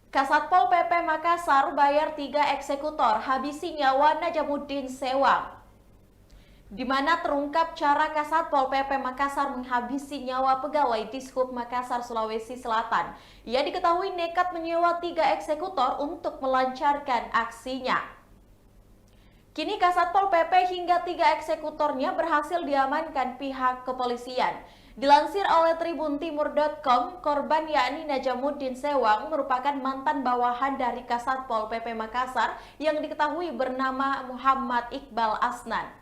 Kasatpol PP Makassar bayar 3 eksekutor habisi nyawa Najamuddin Sewang. Di mana terungkap cara Kasatpol PP Makassar menghabisi nyawa pegawai Dishub Makassar, Sulawesi Selatan. Ia diketahui nekat menyewa 3 eksekutor untuk melancarkan aksinya. Kini Kasatpol PP hingga 3 eksekutornya berhasil diamankan pihak kepolisian. Dilansir oleh tribuntimur.com, korban yakni Najamuddin Sewang merupakan mantan bawahan dari Kasatpol PP Makassar yang diketahui bernama Muhammad Iqbal Asnan.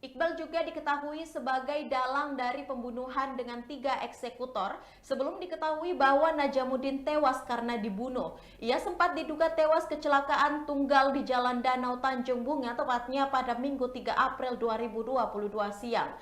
Iqbal juga diketahui sebagai dalang dari pembunuhan dengan 3 eksekutor sebelum diketahui bahwa Najamuddin tewas karena dibunuh. Ia sempat diduga tewas kecelakaan tunggal di Jalan Danau Tanjung Bunga tepatnya pada Minggu 3 April 2022 siang.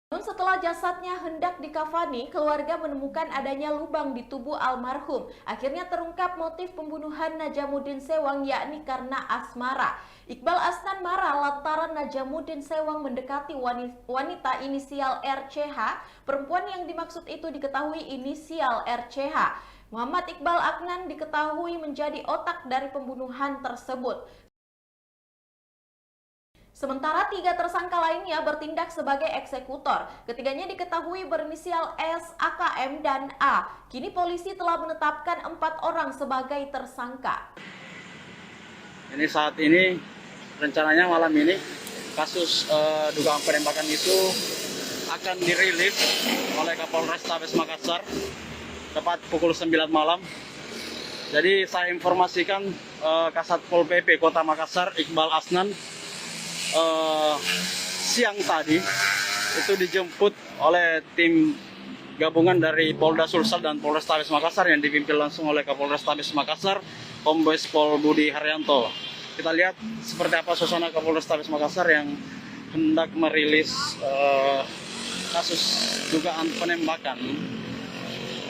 Namun setelah jasadnya hendak dikafani, keluarga menemukan adanya lubang di tubuh almarhum. Akhirnya terungkap motif pembunuhan Najamuddin Sewang yakni karena asmara. Iqbal Asnan marah lantaran Najamuddin Sewang mendekati wanita inisial RCH. Perempuan yang dimaksud itu diketahui inisial RCH. Muhammad Iqbal Asnan diketahui menjadi otak dari pembunuhan tersebut. Sementara 3 tersangka lainnya bertindak sebagai eksekutor. Ketiganya diketahui berinisial S, AKM, dan A. Kini polisi telah menetapkan 4 orang sebagai tersangka. Ini saat ini rencananya malam ini kasus dugaan penembakan itu akan dirilis oleh Kapolres Tabes Makassar tepat pukul 9 malam. Jadi saya informasikan Kasatpol PP Kota Makassar Iqbal Asnan siang tadi itu dijemput oleh tim gabungan dari Polda Sulsel dan Polres Tabes Makassar yang dipimpin langsung oleh Kapolres Tabes Makassar, Kombes Pol Budi Haryanto. Kita lihat seperti apa suasana Kapolres Tabes Makassar yang hendak merilis kasus dugaan penembakan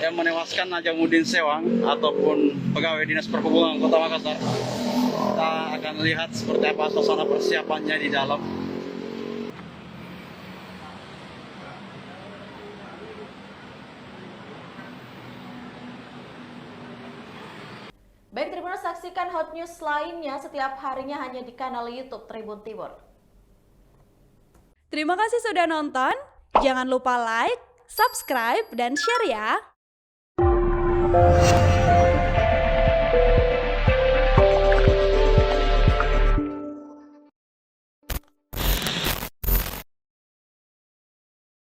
yang menewaskan Najamuddin Sewang ataupun pegawai Dinas Perhubungan Kota Makassar. Kita akan lihat seperti apa suasana persiapannya di dalam. Baik, terima kasih, saksikan hot news lainnya setiap harinya hanya di kanal YouTube Tribun Timur. Terima kasih sudah nonton. Jangan lupa like, subscribe, dan share ya.